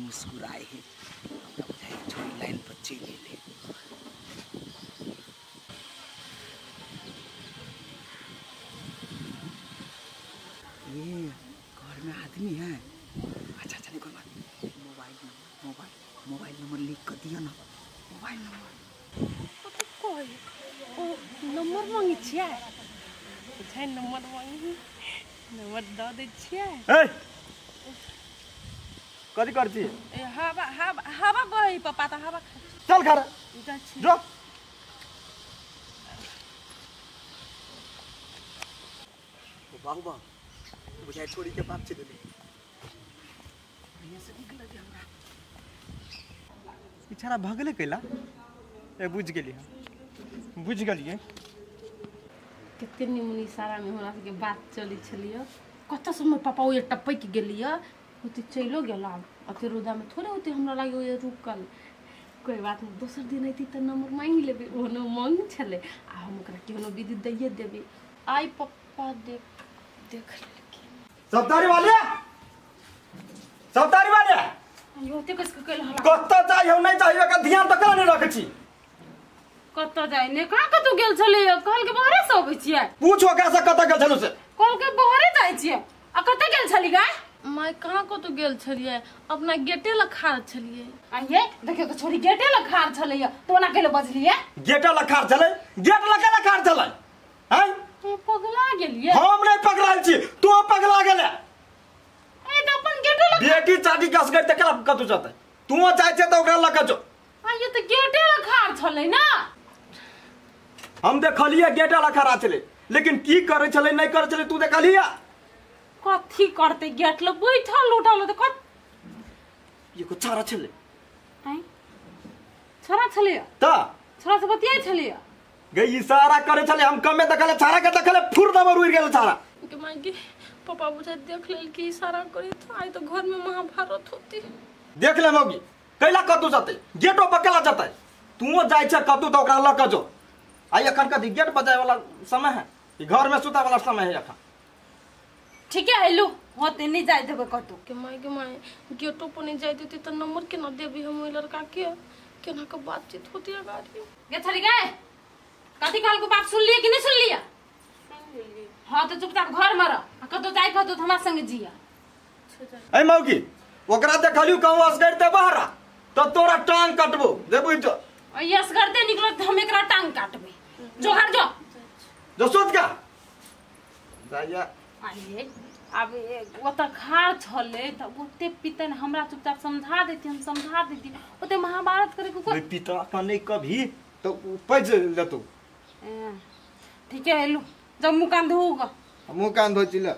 मुस्कुराए हैं छोड़ी लाइन पर चले ले। ये घर में आदमी है। अच्छा अच्छा निकल बात। मोबाइल नंबर लिख कर दिया ना। मोबाइल नंबर नंबर मांगी छियै छै नंबर मांगी नंबर दऽ दै छियै। कथी करती हवा हवा हवा बही पापा तो हवा चल घर जो बाबू बा बुझाई छोड़ी के बाप चले ले बढ़िया से निकल दे हमरा इछारा भगले कैला ए बुझ गेलिए कते निमन इशारा में हमरा के बात चली छलियो कत समय पापा ओ टपक गेलियो होते चलो गेला अते रोदा में थोड़े होते हमरा लागे ओ रुकल कोई बात नहीं दोसर दिन आती त नंबर मांग लेबे ओनो मांग छले आ हम ओकरा केनो विधि दैये देबे आई पप्पा देख सब्दारी वाले होते कसके कल हला कत जाय हम नहीं चाहिए का ध्यान तक नहीं रखे छी कत जाय ने का कतु गेल छले कहल के बहरे से अबै छियै पूछो कैसे कत गेल छलु से कहल के बहरे जाय छियै आ कत गेल छली गाय मैं कहां कतु गेल छलियै अपना गेटे ल खार छलियै आइए देखियो त छोरी गेटे ल खार छलियै तो ना केले बजलियै गेटे ल खार छलै गेट ल केला खार छलै हैं ए पगला गेलियै हम नहीं पगलाल छी तू पगला गेले ए त अपन गेटे ल बेटी चाटी कस गई त केला कतु जते तू जाय छ त ओकरा ल कजो आइए त गेटे ल खार छलै ना हम देखलिए गेटे ल खार छलै लेकिन की करे छलै नहीं करे छलै तू देखलिए कथी करते गेट ल बैठल उठल त कत ये को छारा छलै हैं छरा छलियै त छरा से बतियाय छलियै गई इशारा करे छले हम कमे देखले छारा के देखले फुर दबर उड़ गेल छारा के मांगी पापा बुझा देख लेल कि इशारा करे त आई तो घर में महाभारत होती देख ले मौगी कैला कतु जते गेटो पकला जते तू जाय छ कतु त ओकरा ल कजो आई अखन का गेट बजाय वाला समय है कि घर में सुता वाला समय है अखन ठीक है हेलो होते नहीं जाय देबे कतु के माई गेटो पर नहीं जाय देती त नंबर के न देबी हम ओइ लड़का के केना के बातचीत होती है गाड़ी गे छली गए कथी कहल को बात सुन लिए कि नहीं सुन लिया हां तो चुपचाप घर में रह कतो जाय कतो हमरा संग जिया ए मौगी ओकरा देखलियो कहू असगरते बहरा तो तोरा टांग कटबो देबू तो यस करते निकलो त हम एकरा टांग काटबे जो घर जो सोच का जाया आइए अब वो त खार छले त ओते पितन हमरा चुपचाप समझा देती हम समझा देती ओते महाभारत करे को पिता का नहीं कभी तो पज लेतो ठीक है हेलो जब मुंह कान धोगा मुंह कान धो चिला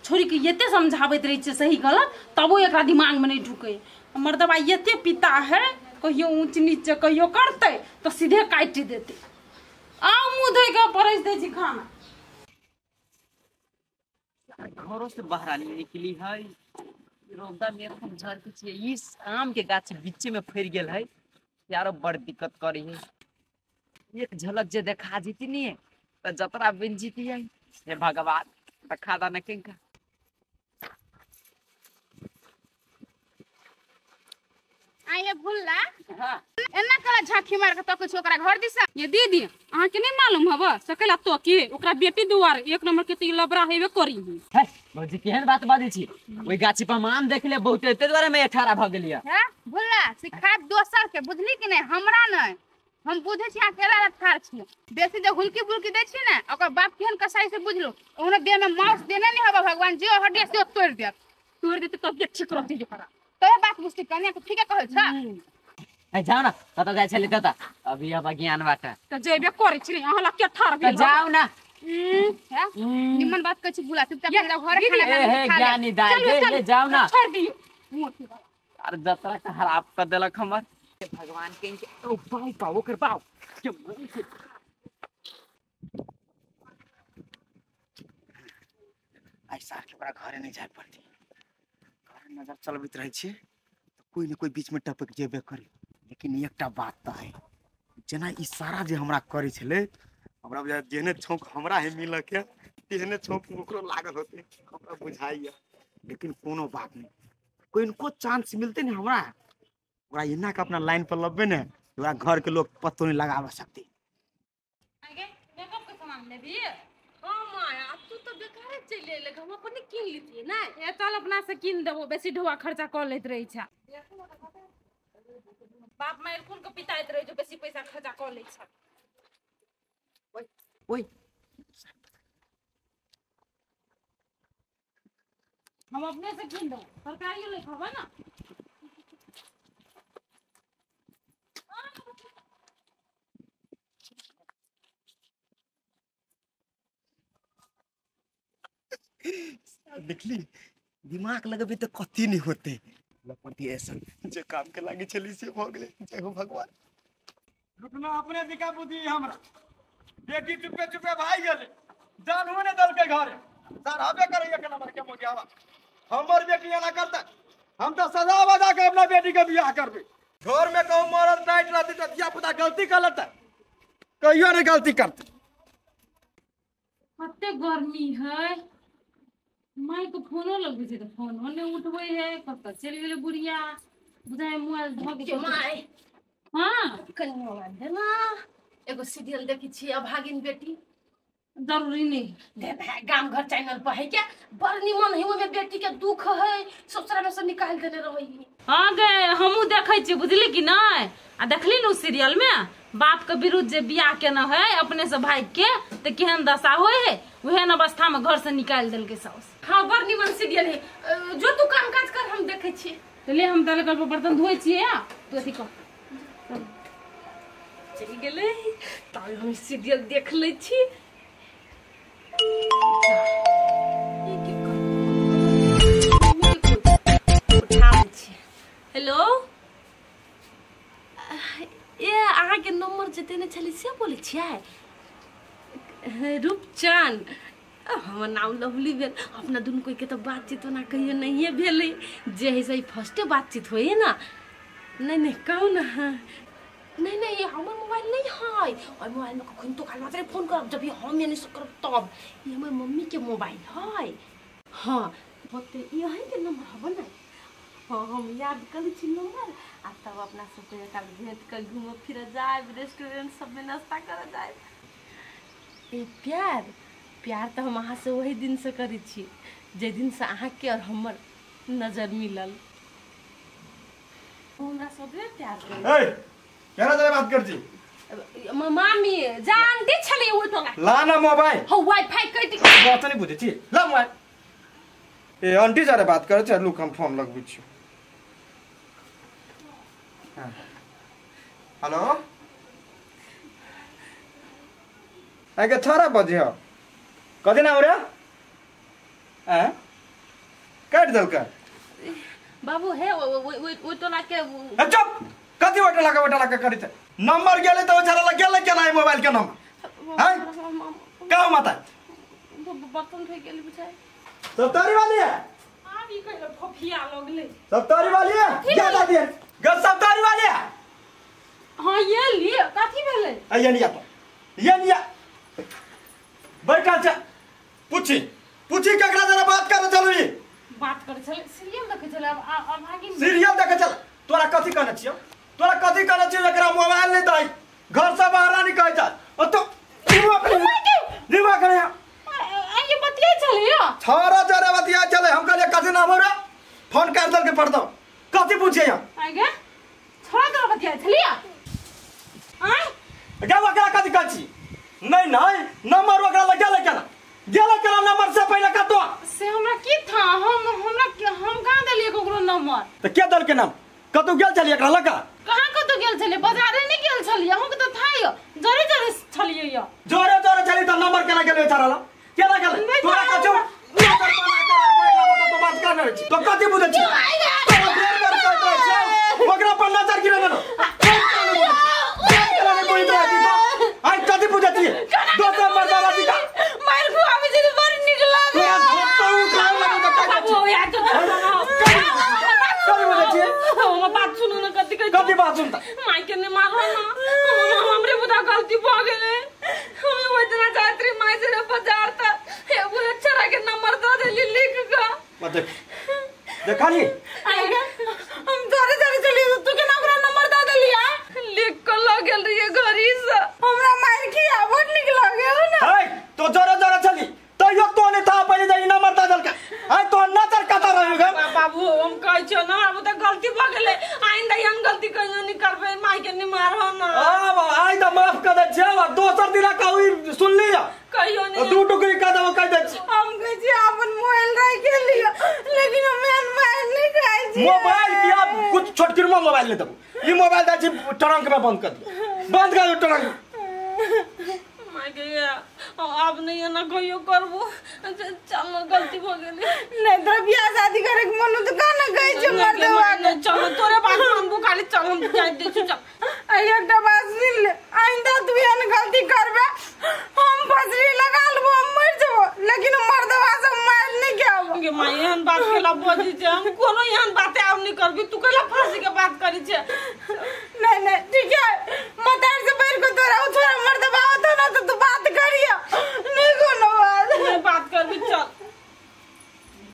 छोरी के येते समझाबैत रही छे सही गलत तबो एकरा दिमाग में नहीं ढुके हमर दवा येते पिता है कहियो ऊंच नीच कहियो करते तो सीधे काट देते आ मुंह धोइ के परस दे छी खाना घरों से बाहर आने निकली है रौदा में हम झर के छिए इस आम के गाछ बीच में फैर गेल है यारो बड़ दिक्कत करी है एक झलक जे देखा जीती नहीं है तो जतरा बन जीती है हे भगवान रखा दाना किनका आइए भुल्ला हां एना कला झांकी मार के तो कुछ ओकरा घर दिसा ये दीदी अहाँ के नहीं मालूम हबो सकेला तो के ओकरा बेटी दुआर एक नंबर के ती लबरा हेबे करी है भौजी केहन बात बाजी छी ओई गाछी पर मान देख ले बहुत ते द्वारा में 18 भ गेलिया है भुल्ला सिखा दोसर के बुझली कि नहीं हमरा नहीं हम बुझे छी अकेला ठार छी बेसी जे हुलकी बुलकी दे छी ना ओकर बाप केहन कसाई से बुझलो ओने देह में मांस देने नहीं हबो भगवान जे हड्डी से तोड़ देते तब जे ठीक रहती जे करा तो बात बुझती कन्या के ठीक है कहै छ ए जाओ ना कत जाय छले तता अभी अब ज्ञान बाटा त जेबे करे छी अहाँ ला के ठार गेल जाओ ना है निमन बात कहै छी बुला चुपचाप घर खाना हे ज्ञानी दाई ले जाओ ना छोड़ दियो अरे जतरा का खराब कर देलक हमर भगवान के इनके ओ पाऊ पाऊ कर पाऊ के मन से ऐसा के बड़ा घरे नहीं जाय पड़ती घर नजर चलबैत रहे छी तो कोई न कोई बीच में टपक जेबे करी लेकिन एकटा बात त है जना इशारा जे हमरा करे छले हमरा बुझा जेने छौक हमरा है मिल के तेने छौक ओकरो लागल होते हमरा बुझाइया लेकिन कोनो बात नहीं कोई इनको चांस मिलते ना हमरा ओकरा इना के अपना लाइन पर लबे ने ओकरा घर के लोग पत्तो नहीं लगावा सकते। आगे मेकअप के सामान ले भी हां माया अब तू तो बेकार चले ले हम अपन किन लीती ना ए चल अपना से किन देबो बेसी ढोआ खर्चा कर लेत रही छ बाप माय कोन के पिताइत रही जो बेसी पैसा खर्चा कर ले छ ओए हम अपने से किन दो सरकारी ले खावा ना देखली दिमाग लगबे तो कथी नहीं होते लपटी ऐसा जे काम के लागे चली से हो गेले जय हो भगवान। रुकना अपने दिखा बुद्धि हमरा बेटी चुपे चुपे भाई गेले जान होने दल के घरे सर हबे करैया के नंबर के मोगियावा हमर बेटी ना करता हम तो सजा बजा के अपना बेटी के बियाह करबे घर में कहूं मरद नाइट रहती तो क्या पता गलती कर लेता कहियो ने गलती करते कते गर्मी है माई को फोनो लगबे छै त फोन ओने उठबै है कत चल गेले बुढ़िया बुझाय मोबाइल धक के माई हां कनी मोबाइल दे ना एगो सीरियल देखि छी अभागिन बेटी जरूरी नहीं दे भाई गांव घर चैनल पर है क्या बड़ निमन है ओमे बेटी के दुख है ससुरा में से निकाल देने रही हां गे हमहु देखै छी बुझली कि नहीं आ देखली नु सीरियल में बाप के विरुद्ध जे बियाह केना है अपने से भाई के त केहन दशा होय है वहन अवस्था में घर से निकाल देल के साउस। हां बड़ निमन सीरियल है जो तू काम काज कर हम देखै छी ले हम तले कल पर बर्तन धोइ छी तू अथी कर चली गेले ताई हम सीरियल देख ले छी हेलो ये आगे के नंबर जते ने छली से बोले छियै रूपचंद हमर नाम लवली भेल अपना दुन कोई के तो बातचीत होना कहियो नहीं भेले जे है सही फर्स्ट बातचीत होए ना नहीं कहू ना नहीं ये हमर मोबाइल नहीं है और मोबाइल में कखन तो काल मात्र फोन करब जब ये हम नहीं करब तब ये हमर मम्मी के मोबाइल है हां बोते ये है के नंबर हबे ना हां हम याद कर छी नंबर आ तब अपना सब काल भेंट कर घूम फिर जाए रेस्टोरेंट सब में नाश्ता कर जाए ए प्यार तो हम अहाँ से वही दिन से करी छी जे दिन से अहाँ के और हमर नजर मिलल हमरा सब प्यार कर ए केना जरे बात कर छी मामी जानती छली ओ तो ला ना मोबाइल हो वाईफाई कटि बात नहीं बुझे छी ला मोबाइल ए आंटी जरे बात करे छ लुक हम फोन लगबै छी हेलो आगे थोड़ा बजे हो कदी ना रे हैं काट दल का बाबू है वो टोला के चुप कदी वटा लगा करी त नंबर गेले तो छरा गेले केना मोबाइल के नंबर हैं का मत बर्तन फेंक गेली बुझाय सब तारी वाली है आबी कहलो फफिया लगले सब तारी वाली है क्या दादी है गस सब तारी वाली है हां ये लिए काठी भेले ये नहीं बैठा छ पूछी ककरा जरा बात कर चलू बात करे चले सीरियल देखे चले अब आगे सीरियल देखे चल तोरा कथी कहने छियो एकरा मोबाइल नहीं दई घर से बाहर नहीं कह जा ओ तो दिमाग करे ये बतिया चले या छोरा जरा बतिया चले हम कहले कथी नाम हो रे फोन कर दल के पड़ दो कथी पूछे या आगे छोरा जरा बतिया चलिया आय गावा का कथी कहछी नहीं नंबर वगैरह गेला नंबर से पहले का तो से हमरा की था हम कहां देलिए कोकरो नंबर तो क्या दल के नाम कतौ गेल चलिए एकरा लगा कहां कतौ गेल छले बाजारे नहीं गेल छलिए हम तो थाय जरे छलिए या जोरे चली तो नंबर केना गेल बेचारा केना गेल तोरा कछु तो बात करने छी तो कथी बुझे छी ओकरा पर नजर गिरे ना आई कथी बुझे छी दोसर मर्दावा दी का मार को आवे जे बड़ निक लागे तो उठा लगे बाबू या तो कथी बुझे छी हम बात सुनो ना कथी बात सुनता माई के ने मारो ना हमरे बुदा गलती भ गेले हमें वो इतना जात्री माई से बाजार था ए वो अच्छा के नंबर दे देली लिख का मत देखा नहीं नहीं देबो ई मोबाइल दै छी ट्रंक में बंद कर दियो बंद कर दो ट्रंक मैं गया अब नहीं है ना कहियो करबो चल गलती हो गेली नहीं तो बियाह शादी करे के मन तो काना गई छ मर देवा चल तोरे बात मानबो खाली चल हम जाय दे छु चल एकटा बात सुन ले आइंदा तू एहन गलती करबे हम फसरी लगा लेबो हम मर जबो लेकिन मर्दवा से मार नहीं के आबो के मां एहन बात केला बोजी छे हम कोनो एहन बात आब नहीं करबी तू केला फांसी के बात करी छे